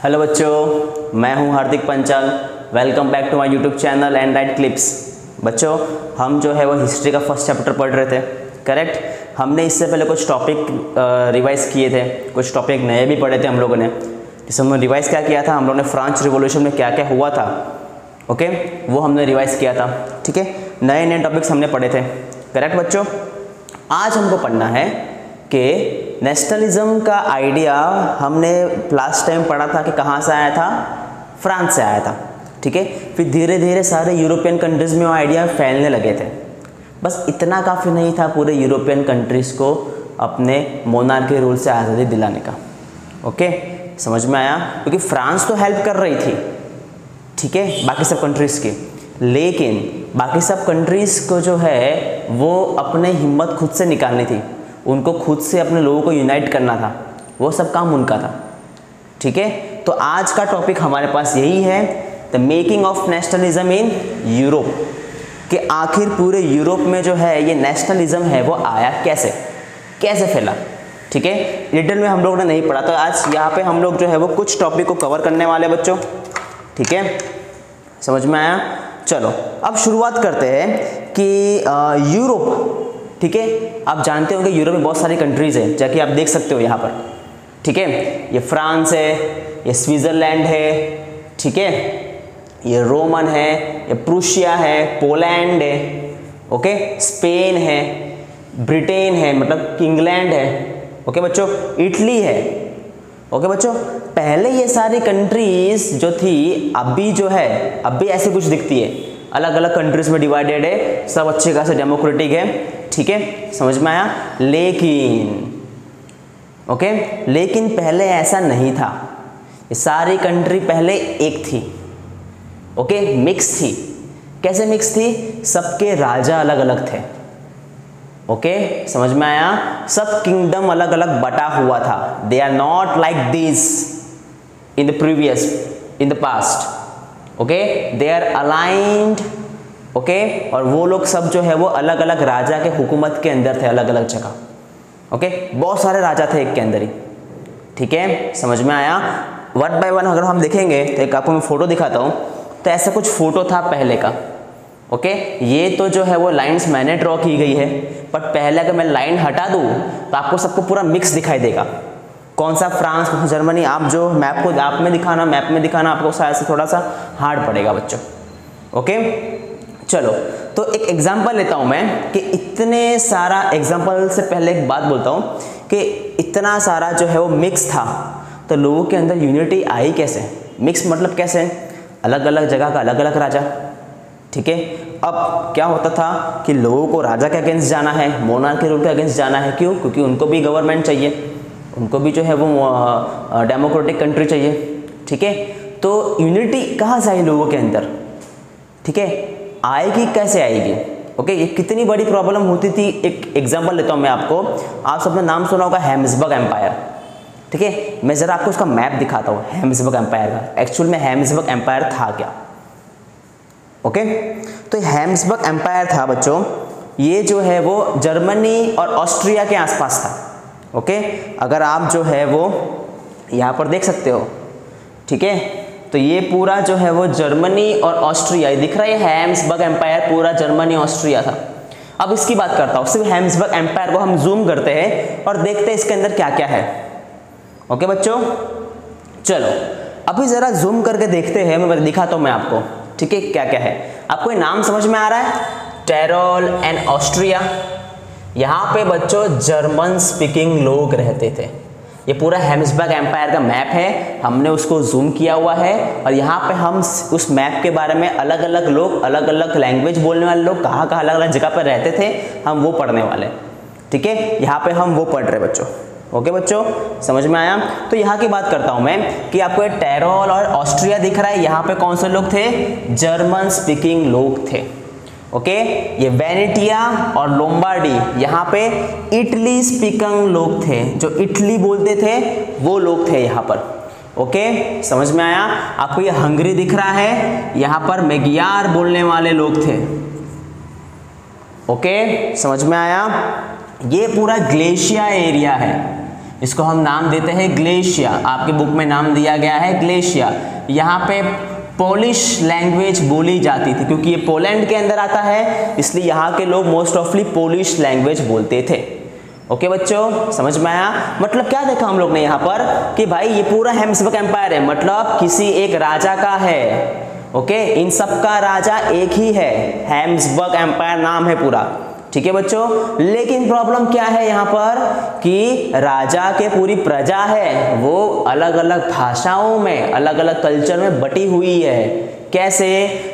Hello बच्चों, मैं हूं Hardik Panchal. Welcome back to my YouTube channel and right clips. बच्चों, हम जो है वो हिस्ट्री का फर्स्ट चैप्टर पढ़ रहे थे, करेक्ट। हमने इससे पहले कुछ टॉपिक रिवाइज किए थे, कुछ टॉपिक नए भी पढ़े थे हम लोगों ने। जिसमें हमने रिवाइज क्या किया था, हम लोगों ने फ्रांस रिवॉल्यूशन में क्या क्या हुआ था, ओके, वो हमने रिवाइज किया था। ठीक है, नए नए टॉपिक्स हमने पढ़े थे, करेक्ट बच्चों। आज हमको पढ़ना है कि नेशनलिज्म का आइडिया हमने लास्ट टाइम पढ़ा था कि कहाँ से आया था, फ्रांस से आया था। ठीक है, फिर धीरे धीरे सारे यूरोपियन कंट्रीज़ में वो आइडिया फैलने लगे थे। बस इतना काफ़ी नहीं था पूरे यूरोपियन कंट्रीज़ को अपने मोनार्की रूल से आज़ादी दिलाने का। ओके, समझ में आया? क्योंकि फ्रांस तो हेल्प कर रही थी, ठीक है, बाकी सब कंट्रीज़ की, लेकिन बाकी सब कंट्रीज़ को जो है वो अपने हिम्मत खुद से निकालनी थी, उनको खुद से अपने लोगों को यूनाइट करना था, वो सब काम उनका था। ठीक है, तो आज का टॉपिक हमारे पास यही है, the making of nationalism in Europe, कि आखिर पूरे यूरोप में जो है ये नेशनलिज्म है वो आया कैसे, कैसे फैला। ठीक है, डिटेल में हम लोगों ने नहीं पढ़ा, तो आज यहाँ पे हम लोग जो है वो कुछ टॉपिक को कवर करने वाले बच्चों। ठीक है, समझ में आया? चलो अब शुरुआत करते हैं कि यूरोप, ठीक है, आप जानते हो कि यूरोप में बहुत सारी कंट्रीज़ हैं, जैसे आप देख सकते हो यहाँ पर। ठीक है, ये फ्रांस है, ये स्विट्ज़रलैंड है, ठीक है, ये रोमन है, ये प्रूशिया है, पोलैंड है, ओके, स्पेन है, ब्रिटेन है, मतलब इंग्लैंड है, ओके बच्चों, इटली है। ओके बच्चों, पहले ये सारी कंट्रीज़ जो थी, अभी जो है अभी ऐसे कुछ दिखती है, अलग अलग कंट्रीज़ में डिवाइडेड है, सब अच्छे खासे डेमोक्रेटिक है। ठीक है, समझ में आया? लेकिन ओके, लेकिन पहले ऐसा नहीं था, ये सारी कंट्री पहले एक थी, ओके, मिक्स थी। कैसे मिक्स थी? सबके राजा अलग अलग थे, ओके, समझ में आया? सब किंगडम अलग अलग बटा हुआ था। They are not like this in the previous, in the past, okay, they are aligned, okay, और वो लोग सब जो है वो अलग अलग राजा के हुकूमत के अंदर थे, अलग अलग जगह, ओके, बहुत सारे राजा थे एक के अंदर ही। ठीक है, समझ में आया? वन बाय वन अगर हम देखेंगे तो एक आपको मैं फोटो दिखाता हूँ, तो ऐसा कुछ फोटो था पहले का, ओके। ये तो जो है वो लाइंस मैंने ड्रॉ की गई है, बट पहले अगर मैं लाइन हटा दूँ तो आपको सबको पूरा मिक्स दिखाई देगा, कौन सा फ्रांस, कौन सा जर्मनी। आप जो मैप को आप में दिखाना, मैप में दिखाना आपको शायद से थोड़ा सा हार्ड पड़ेगा बच्चों, ओके। चलो, तो एक एग्जांपल लेता हूं मैं कि इतने सारा, एग्जांपल से पहले एक बात बोलता हूं कि इतना सारा जो है वो मिक्स था, तो लोगों के अंदर यूनिटी आई कैसे? मिक्स मतलब कैसे? अलग अलग जगह का अलग अलग राजा। ठीक है, अब क्या होता था कि लोगों को राजा के अगेंस्ट जाना है, मोनार्की रूल के अगेंस्ट जाना है। क्यों? क्योंकि उनको भी गवर्नमेंट चाहिए, उनको भी जो है वो डेमोक्रेटिक कंट्री चाहिए। ठीक है, तो यूनिटी कहाँ से आई लोगों के अंदर? ठीक है, आएगी कैसे आएगी? ओके, ये कितनी बड़ी प्रॉब्लम होती थी। एक एग्जांपल लेता हूँ मैं आपको, आप सबने नाम सुना होगा हैब्सबर्ग एम्पायर। ठीक है, मैं ज़रा आपको उसका मैप दिखाता हूँ हैब्सबर्ग एम्पायर का। एक्चुअल में हैब्सबर्ग एम्पायर था क्या? ओके, तो हैब्सबर्ग एम्पायर था बच्चों, ये जो है वो जर्मनी और ऑस्ट्रिया के आसपास था। ओके, अगर आप जो है वो यहाँ पर देख सकते हो, ठीक है, तो ये पूरा जो है वो जर्मनी और ऑस्ट्रिया, ये दिख रहा है हैब्सबर्ग एम्पायर पूरा जर्मनी ऑस्ट्रिया था। अब इसकी बात करता हूँ, सिर्फ हैब्सबर्ग एम्पायर को हम जूम करते हैं और देखते हैं इसके अंदर क्या क्या है। ओके बच्चों, चलो अभी ज़रा जूम करके देखते हैं, मैं दिखाता हूँ मैं आपको, ठीक है, क्या क्या है। आपको ये नाम समझ में आ रहा है? Tyrol and Austria. यहाँ पे बच्चों जर्मन स्पीकिंग लोग रहते थे। ये पूरा हैब्सबर्ग एम्पायर का मैप है, हमने उसको जूम किया हुआ है, और यहाँ पे हम उस मैप के बारे में अलग अलग लोग, अलग अलग लैंग्वेज बोलने वाले लोग कहाँ कहाँ अलग अलग जगह पर रहते थे, हम वो पढ़ने वाले। ठीक है, यहाँ पे हम वो पढ़ रहे बच्चों। ओके बच्चों, समझ में आया? तो यहाँ की बात करता हूँ मैं कि आपको ये टेरोल और ऑस्ट्रिया दिख रहा है, यहाँ पे कौन से लोग थे? जर्मन स्पीकिंग लोग थे। ओके, ये वेनेटिया और लोम्बार्डी, यहाँ पे इटली स्पीकिंग लोग थे, जो इटली बोलते थे वो लोग थे यहाँ पर। ओके, समझ में आया? आपको ये हंगरी दिख रहा है, यहाँ पर मेगियार बोलने वाले लोग थे। ओके, समझ में आया? ये पूरा ग्लेशिया एरिया है, इसको हम नाम देते हैं ग्लेशिया, आपके बुक में नाम दिया गया है ग्लेशिया। यहाँ पे पोलिश लैंग्वेज बोली जाती थी, क्योंकि ये पोलैंड के अंदर आता है इसलिए यहाँ के लोग मोस्ट ऑफली पोलिश लैंग्वेज बोलते थे। ओके बच्चों, समझ में आया? मतलब क्या देखा हम लोग ने यहाँ पर कि भाई ये पूरा हैब्सबर्ग एम्पायर है, मतलब किसी एक राजा का है। ओके, इन सब का राजा एक ही है, हैब्सबर्ग एम्पायर नाम है पूरा। ठीक है बच्चों, लेकिन प्रॉब्लम क्या है यहाँ पर कि राजा के पूरी प्रजा है वो अलग अलग भाषाओं में, अलग अलग कल्चर में बटी हुई है। कैसे?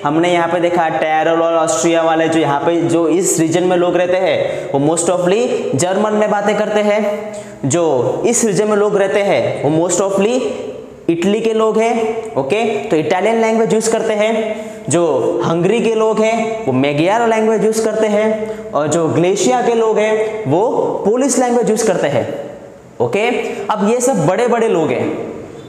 हमने यहाँ पे देखा टेरल और ऑस्ट्रिया वाले जो यहाँ पे जो इस रीजन में लोग रहते हैं वो मोस्ट ऑफली जर्मन में बातें करते हैं। जो इस रीजन में लोग रहते हैं वो मोस्ट ऑफली इटली के लोग हैं। ओके, तो इटालियन लैंग्वेज यूज करते हैं। जो हंगरी के लोग हैं वो मैगियार लैंग्वेज यूज करते हैं, और जो ग्लेशिया के लोग हैं वो पोलिश लैंग्वेज यूज करते हैं। ओके, अब ये सब बड़े बड़े लोग हैं,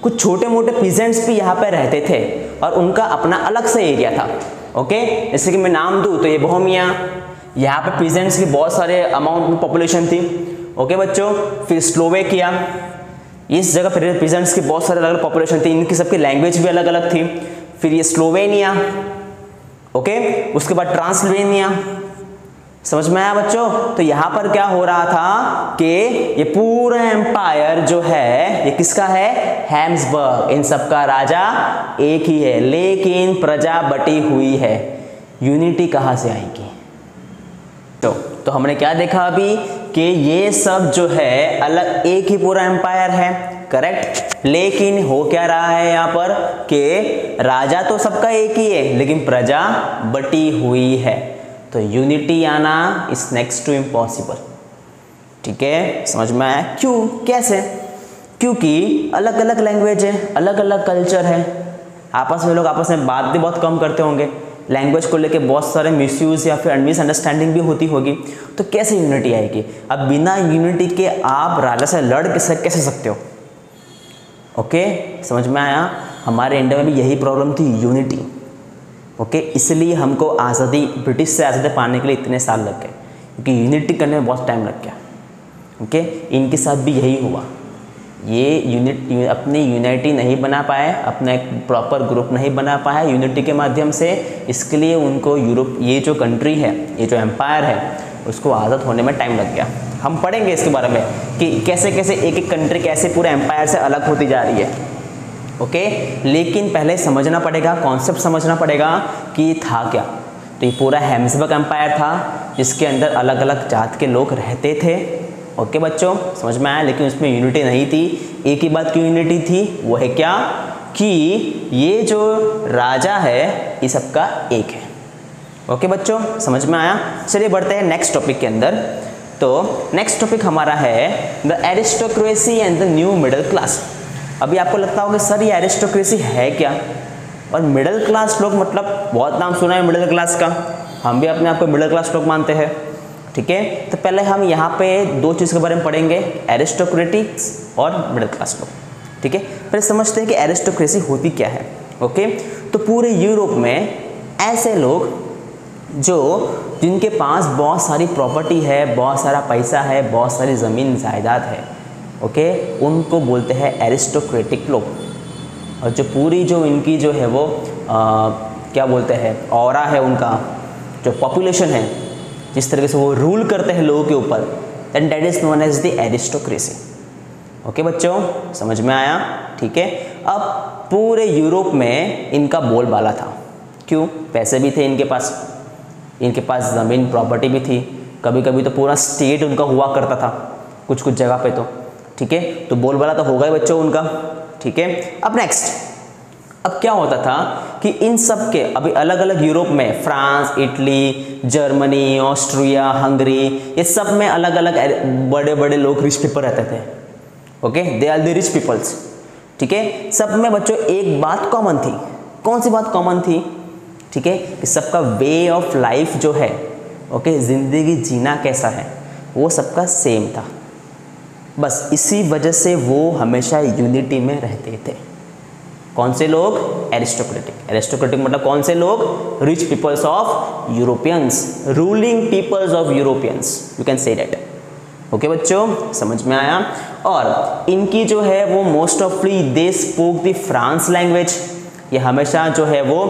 कुछ छोटे मोटे पीजेंट्स भी यहाँ पे रहते थे और उनका अपना अलग से एरिया था। ओके, जैसे कि मैं नाम दूं तो ये बोहेमिया, यहाँ पे पीजेंट्स की बहुत सारे अमाउंट में पॉपुलेशन थी। ओके बच्चों, फिर स्लोवेकिया, इस जगह पर पीजेंट्स की बहुत सारे अलग अलग पॉपुलेशन थी, इनकी सबकी लैंग्वेज भी अलग अलग थी। फिर ये स्लोवेनिया, ओके, उसके बाद ट्रांसल्वेनिया। समझ में आया बच्चों? तो यहाँ पर क्या हो रहा था कि ये पूरा एम्पायर जो है ये किसका है? हैब्सबर्ग। इन सब का राजा एक ही है, लेकिन प्रजा बटी हुई है। यूनिटी कहाँ से आएगी? तो हमने क्या देखा अभी कि ये सब जो है अलग एक ही पूरा एम्पायर है, करेक्ट। लेकिन हो क्या रहा है यहाँ पर कि राजा तो सबका एक ही है लेकिन प्रजा बटी हुई है। तो यूनिटी आना इज नेक्स्ट टू इम्पॉसिबल। ठीक है, समझ में आया? क्यों, कैसे? क्योंकि अलग अलग लैंग्वेज है, अलग अलग कल्चर है, आपस में लोग आपस में बात भी बहुत कम करते होंगे, लैंग्वेज को लेके बहुत सारे मिसयूज या फिर मिसअंडरस्टैंडिंग भी होती होगी। तो कैसे यूनिटी आएगी? अब बिना यूनिटी के आप राजा से लड़ कैसे सकते हो? ओके, समझ में आया? हमारे इंडिया में भी यही प्रॉब्लम थी, यूनिटी। ओके, इसलिए हमको आज़ादी, ब्रिटिश से आज़ादी पाने के लिए इतने साल लग गए, क्योंकि यूनिटी करने में बहुत टाइम लग गया। ओके, इनके साथ भी यही हुआ, ये अपनी यूनिटी नहीं बना पाए, अपना एक प्रॉपर ग्रुप नहीं बना पाया यूनिटी के माध्यम से। इसके लिए उनको यूरोप, ये जो कंट्री है, ये जो एम्पायर है, उसको आज़ाद होने में टाइम लग गया। हम पढ़ेंगे इसके बारे में कि कैसे कैसे एक एक कंट्री कैसे पूरे एम्पायर से अलग होती जा रही है। ओके, लेकिन पहले समझना पड़ेगा, कॉन्सेप्ट समझना पड़ेगा कि ये था क्या। तो ये पूरा हैब्सबर्ग एम्पायर था जिसके अंदर अलग अलग जात के लोग रहते थे। ओके बच्चों, समझ में आया? लेकिन उसमें यूनिटी नहीं थी। एक ही बात की यूनिटी थी, वो है क्या कि ये जो राजा है ये सबका एक है। ओके बच्चों, समझ में आया? चलिए बढ़ते हैं नेक्स्ट टॉपिक के अंदर। तो नेक्स्ट टॉपिक हमारा है the aristocracy and the new middle class. अभी आपको लगता होगा सर ये एरिस्टोक्रेसी है क्या, और मिडिल क्लास लोग, मतलब बहुत नाम सुना है मिडिल क्लास का, हम भी अपने आप को मिडिल क्लास लोग मानते हैं। ठीक है, तो पहले हम यहाँ पे दो चीज़ के बारे में पढ़ेंगे, एरिस्टोक्रेटिक्स और मिडिल क्लास लोग। ठीक है, पहले समझते हैं कि एरिस्टोक्रेसी होती क्या है। ओके, तो पूरे यूरोप में ऐसे लोग जिनके पास बहुत सारी प्रॉपर्टी है, बहुत सारा पैसा है, बहुत सारी ज़मीन जायदाद है, ओके, उनको बोलते हैं एरिस्टोक्रेटिक लोग। और जो पूरी जो इनकी जो है वो क्या बोलते हैं, ऑरा है उनका, जो पॉपुलेशन है, जिस तरीके से वो रूल करते हैं लोगों के ऊपर, and that is known as the aristocracy. Okay बच्चों, समझ में आया? ठीक है, अब पूरे यूरोप में इनका बोलबाला था। क्यों? पैसे भी थे इनके पास ज़मीन प्रॉपर्टी भी थी, कभी कभी तो पूरा स्टेट उनका हुआ करता था कुछ कुछ जगह पे। तो ठीक है, तो बोलबाला तो होगा ही बच्चों उनका। ठीक है, अब नेक्स्ट, अब क्या होता था कि इन सब के अभी अलग अलग यूरोप में, France, Italy, Germany, Austria, Hungary, ये सब में अलग अलग बड़े बड़े लोग, रिच पीपल रहते थे। Okay, they are the rich peoples. ठीक है, सब में बच्चों एक बात कॉमन थी। कौन सी बात कॉमन थी? ठीक है, कि सबका वे ऑफ लाइफ जो है, ओके, ज़िंदगी जीना कैसा है, वो सबका सेम था। बस इसी वजह से वो हमेशा यूनिटी में रहते थे। कौन से लोग? एरिस्टोक्रेटिक। एरिस्टोक्रेटिक मतलब कौन से लोग? Rich peoples of Europeans, ruling peoples of Europeans, you can say that. Okay बच्चों, समझ में आया। और इनकी जो है वो most oftenly they spoke the France language. ये हमेशा जो है वो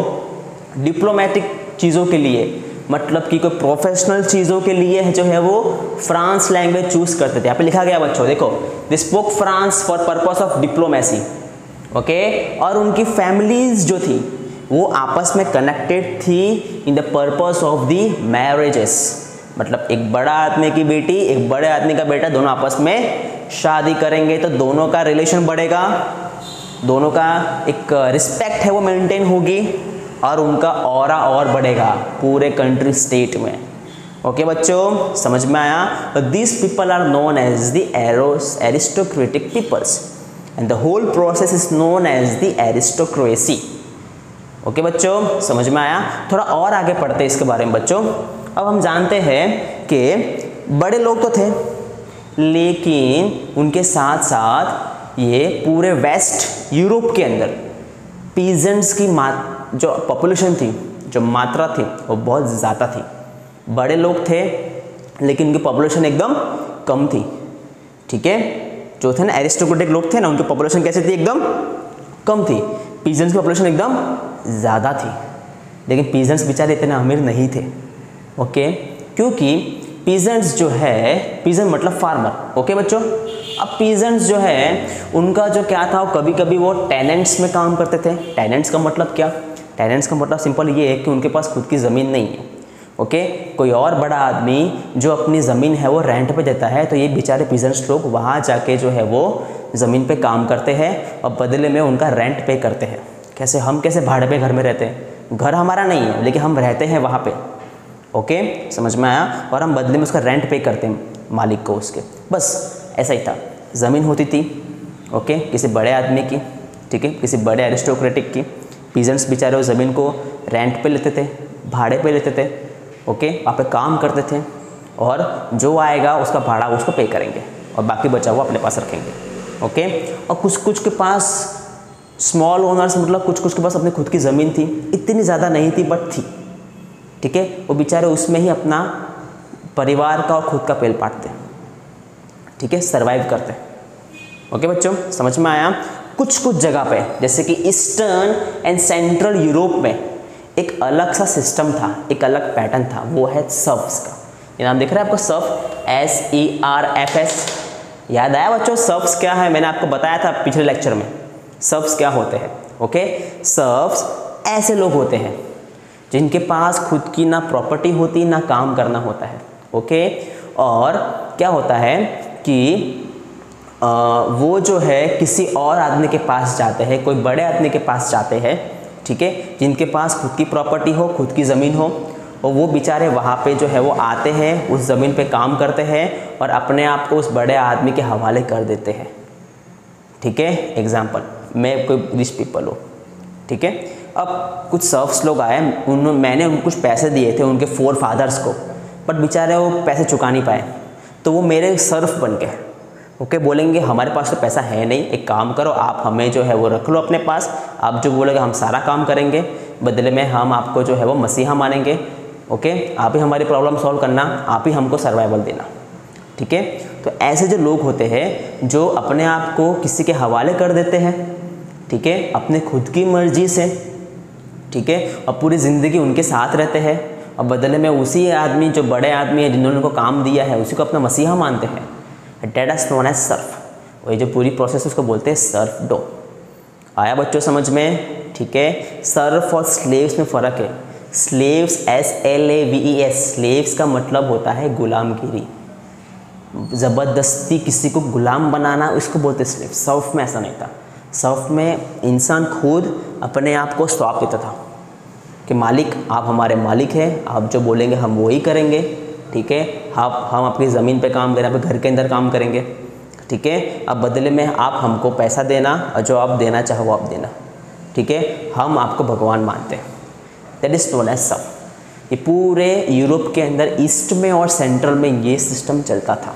डिप्लोमेटिक चीज़ों के लिए, मतलब कि कोई प्रोफेशनल चीज़ों के लिए जो है वो फ्रांस लैंग्वेज चूज करते थे। यहाँ पे लिखा गया बच्चों, देखो, they spoke France for purpose of diplomacy. Okay, और उनकी फैमिलीज जो थी वो आपस में कनेक्टेड थी in the purpose of the marriages. मतलब एक बड़ा आदमी की बेटी, एक बड़े आदमी का बेटा, दोनों आपस में शादी करेंगे तो दोनों का रिलेशन बढ़ेगा, दोनों का एक रिस्पेक्ट है वो मेंटेन होगी और उनका ऑरा और बढ़ेगा पूरे कंट्री स्टेट में। ओके बच्चों, समझ में आया। This people are known as the aristocratic peoples and the whole process is known as the aristocracy. Okay बच्चों, समझ में आया। थोड़ा और आगे पढ़ते हैं इसके बारे में बच्चों। अब हम जानते हैं कि बड़े लोग तो थे, लेकिन उनके साथ साथ ये पूरे वेस्ट यूरोप के अंदर पीजेंट्स की जो पॉपुलेशन थी, जो मात्रा थी, वो बहुत ज़्यादा थी। बड़े लोग थे लेकिन उनकी पॉपुलेशन एकदम कम थी। ठीक है, जो थे ना एरिस्टोक्रेटिक लोग थे ना, उनकी पॉपुलेशन कैसे थी? एकदम कम थी। पीजेंट्स की पॉपुलेशन एकदम ज़्यादा थी, लेकिन पीजेंट्स बेचारे इतने अमीर नहीं थे। ओके, क्योंकि पीजेंट्स जो है, पीजेंट मतलब फार्मर। ओके बच्चों, अब पीजेंट्स जो है उनका जो क्या था, कभी कभी वो टेनेंट्स में काम करते थे। टेनेंट्स का मतलब क्या? टेनेंट्स का मतलब सिंपल ये है कि उनके पास खुद की ज़मीन नहीं है। ओके, कोई और बड़ा आदमी जो अपनी ज़मीन है वो रेंट पे देता है, तो ये बेचारे पीजेंट्स लोग वहाँ जाके जो है वो ज़मीन पे काम करते हैं और बदले में उनका रेंट पे करते हैं। कैसे? हम कैसे भाड़े पे घर में रहते हैं, घर हमारा नहीं है लेकिन हम रहते हैं वहाँ पे। ओके, समझ में आया। और हम बदले में उसका रेंट पे करते हैं मालिक को उसके, बस ऐसा ही था। ज़मीन होती थी, ओके, किसी बड़े आदमी की, ठीक है, किसी बड़े एरिस्टोक्रेटिक की। पीजेंट्स बेचारे उस ज़मीन को रेंट पे लेते थे, भाड़े पे लेते थे। ओके, वहाँ पे काम करते थे और जो आएगा उसका भाड़ा उसको पे करेंगे और बाकी बचा हुआ अपने पास रखेंगे। ओके, और कुछ कुछ के पास स्मॉल ओनर्स, मतलब कुछ कुछ के पास अपनी खुद की ज़मीन थी, इतनी ज़्यादा नहीं थी बट थी। ठीक है, वो बेचारे उसमें ही अपना परिवार का और खुद का पेट पालते, ठीक है, सर्वाइव करते। ओके बच्चों, समझ में आया। कुछ कुछ जगह पे जैसे कि ईस्टर्न एंड सेंट्रल यूरोप में एक अलग सा सिस्टम था, एक अलग पैटर्न था, वो है सर्फ्स का। ये नाम दिख रहा है आपको, सर्फ, SERFS। याद आया बच्चों सर्फ्स क्या है? मैंने आपको बताया था पिछले लेक्चर में सर्फ्स क्या होते हैं। ओके, सर्फ्स ऐसे लोग होते हैं जिनके पास खुद की ना प्रॉपर्टी होती ना काम करना होता है। ओके, और क्या होता है कि वो जो है किसी और आदमी के पास जाते हैं, कोई बड़े आदमी के पास जाते हैं, ठीक है, जिनके पास खुद की प्रॉपर्टी हो, खुद की ज़मीन हो, और वो बेचारे वहाँ पे जो है वो आते हैं, उस ज़मीन पे काम करते हैं और अपने आप को उस बड़े आदमी के हवाले कर देते हैं। ठीक है, एग्जाम्पल, मैं कोई रिच पीपल हो, ठीक है, अब कुछ सर्फ्स लोग आए, मैंने उनको कुछ पैसे दिए थे उनके फोर फादर्स को, बट बेचारे वो पैसे चुका नहीं पाए, तो वो मेरे सर्फ बन गए। ओके, बोलेंगे हमारे पास तो पैसा है नहीं, एक काम करो आप हमें जो है वो रख लो अपने पास, आप जो बोलोगे हम सारा काम करेंगे, बदले में हम आपको जो है वो मसीहा मानेंगे। ओके, आप ही हमारी प्रॉब्लम सॉल्व करना, आप ही हमको सर्वाइवल देना। ठीक है, तो ऐसे जो लोग होते हैं जो अपने आप को किसी के हवाले कर देते हैं, ठीक है, अपने खुद की मर्जी से, ठीक है, और पूरी ज़िंदगी उनके साथ रहते हैं और बदले में उसी आदमी जो बड़े आदमी है जिन्होंने उनको काम दिया है उसी को अपना मसीहा मानते हैं। That is known as serf. वही जो पूरी प्रोसेस उसको बोलते हैं सर्फ डो। आया बच्चों समझ में? ठीक है, सर्फ और स्लेव्स में फ़र्क है। स्लेव्स SLAVES, स्लेव्स का मतलब होता है गुलामगिरी, ज़बरदस्ती किसी को गुलाम बनाना, उसको बोलते स्लेव। सर्फ में ऐसा नहीं था। सर्फ में इंसान खुद अपने आप को सौंप देता था कि मालिक आप हमारे मालिक हैं, आप जो बोलेंगे हम वही करेंगे। ठीक है, हम आपकी ज़मीन पे काम करें, आपके घर के अंदर काम करेंगे। ठीक है, अब बदले में आप हमको पैसा देना और जो आप देना चाहो वो आप देना। ठीक है, हम आपको भगवान मानते हैं। That is known as serf. ये पूरे यूरोप के अंदर ईस्ट में और सेंट्रल में ये सिस्टम चलता था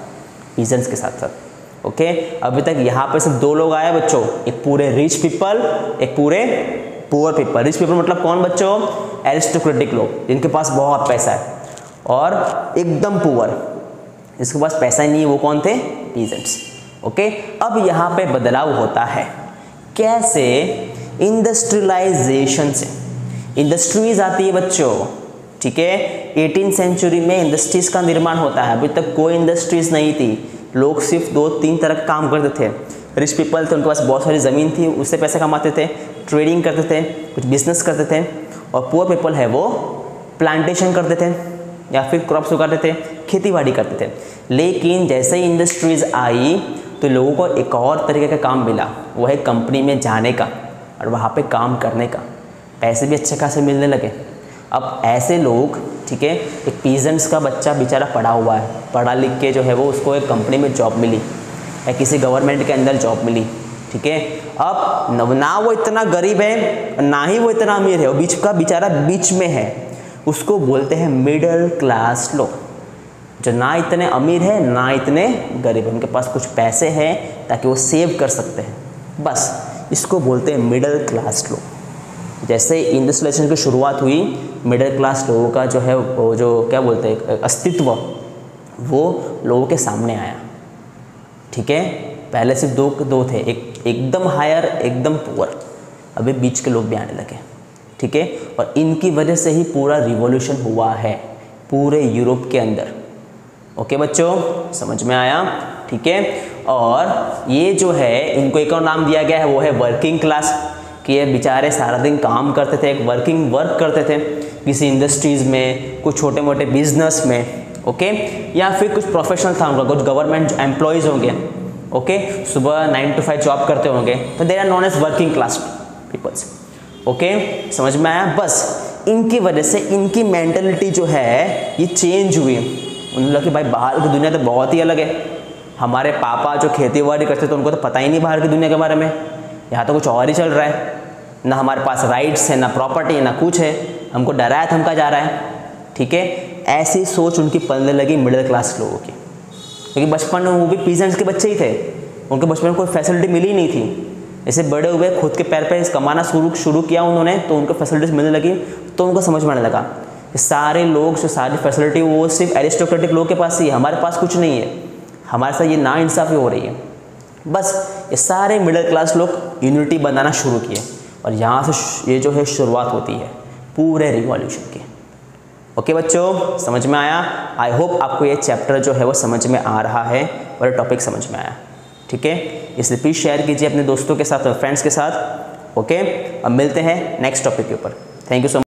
पीजेंट्स के साथ साथ। ओके, अभी तक यहाँ पे सिर्फ दो लोग आए बच्चों, एक पूरे रिच पीपल, एक पूरे पुअर पीपल। रिच पीपल मतलब कौन बच्चों? एरिस्टोक्रेटिक लोग जिनके पास बहुत पैसा है, और एकदम पुअर जिसके पास पैसा ही नहीं, वो कौन थे? पीजेंट्स। ओके, अब यहाँ पे बदलाव होता है कैसे? इंडस्ट्रियलाइजेशन से। इंडस्ट्रीज आती है बच्चों, ठीक है। 18वीं सेंचुरी में इंडस्ट्रीज का निर्माण होता है। अभी तक कोई इंडस्ट्रीज नहीं थी, लोग सिर्फ 2-3 तरह का काम करते थे। रिच पीपल थे, उनके पास बहुत सारी ज़मीन थी, उससे पैसे कमाते थे, ट्रेडिंग करते थे, कुछ बिजनेस करते थे। और पुअर पीपल है वो प्लांटेशन करते थे या फिर क्रॉप्स उगाते थे, खेती बाड़ी करते थे। लेकिन जैसे ही इंडस्ट्रीज़ आई तो लोगों को एक और तरीके का काम मिला, वो है कंपनी में जाने का और वहाँ पे काम करने का। पैसे भी अच्छे खासे मिलने लगे। अब ऐसे लोग, ठीक है, एक पीजेंट्स का बच्चा बेचारा पढ़ा हुआ है, पढ़ा लिख के जो है वो उसको एक कंपनी में जॉब मिली या किसी गवर्नमेंट के अंदर जॉब मिली, ठीक है। अब ना वो इतना गरीब है ना ही वो इतना अमीर है, वो बीच का बेचारा बीच में है, उसको बोलते हैं मिडिल क्लास लोग। जो ना इतने अमीर है ना इतने गरीब है, उनके पास कुछ पैसे हैं ताकि वो सेव कर सकते हैं, बस इसको बोलते हैं मिडिल क्लास लोग। जैसे इंडस्ट्रियलाइजेशन की शुरुआत हुई, मिडिल क्लास लोगों का जो है वो जो क्या बोलते हैं अस्तित्व, वो लोगों के सामने आया, ठीक है। पहले सिर्फ दो थे, एक एकदम हायर, एकदम पुअर, अभी बीच के लोग भी आने लगे, ठीक है। और इनकी वजह से ही पूरा रिवॉल्यूशन हुआ है पूरे यूरोप के अंदर। ओके बच्चों, समझ में आया, ठीक है। और ये जो है इनको एक और नाम दिया गया है, वो है वर्किंग क्लास, कि ये बेचारे सारा दिन काम करते थे, एक वर्किंग वर्क करते थे किसी इंडस्ट्रीज़ में, कुछ छोटे मोटे बिजनेस में, ओके, या फिर कुछ प्रोफेशनल था उनका, कुछ गवर्नमेंट एम्प्लॉयज़ होंगे, ओके, सुबह 9 to 5 जॉब करते होंगे, तो they are known as working class peoples. Okay, समझ में आया। बस इनकी वजह से इनकी मेंटलिटी जो है ये चेंज हुई। उन्होंने लगा कि भाई बाहर की दुनिया तो बहुत ही अलग है, हमारे पापा जो खेती बाड़ी करते थे उनको तो पता ही नहीं बाहर की दुनिया के बारे में, यहाँ तो कुछ और ही चल रहा है, ना हमारे पास राइट्स है, ना प्रॉपर्टी है, ना कुछ है, हमको डराया थमका जा रहा है, ठीक है। ऐसी सोच उनकी पलने लगी मिडिल क्लास लोगों की, क्योंकि बचपन में वो भी पीजेंट्स के बच्चे ही थे, उनके बचपन में कोई फैसिलिटी मिली नहीं थी। ऐसे बड़े हुए, खुद के पैर पे कमाना शुरू किया उन्होंने, तो उनको फैसिलिटीज़ मिलने लगी, तो उनको समझ में आने लगा सारे लोग जो सारी फैसिलिटी वो सिर्फ एरिस्टोक्रेटिक लोग के पास ही है, हमारे पास कुछ नहीं है, हमारे साथ ये नाइंसाफ़ी हो रही है। बस ये सारे मिडिल क्लास लोग यूनिटी बनाना शुरू किए और यहाँ से ये जो है शुरुआत होती है पूरे रिवॉल्यूशन की। ओके बच्चों, समझ में आया। आई होप आपको ये चैप्टर जो है वो समझ में आ रहा है और टॉपिक समझ में आया, ठीक है। इसलिए प्लीज़ शेयर कीजिए अपने दोस्तों के साथ और फ्रेंड्स के साथ। ओके, अब मिलते हैं नेक्स्ट टॉपिक के ऊपर। Thank you so much.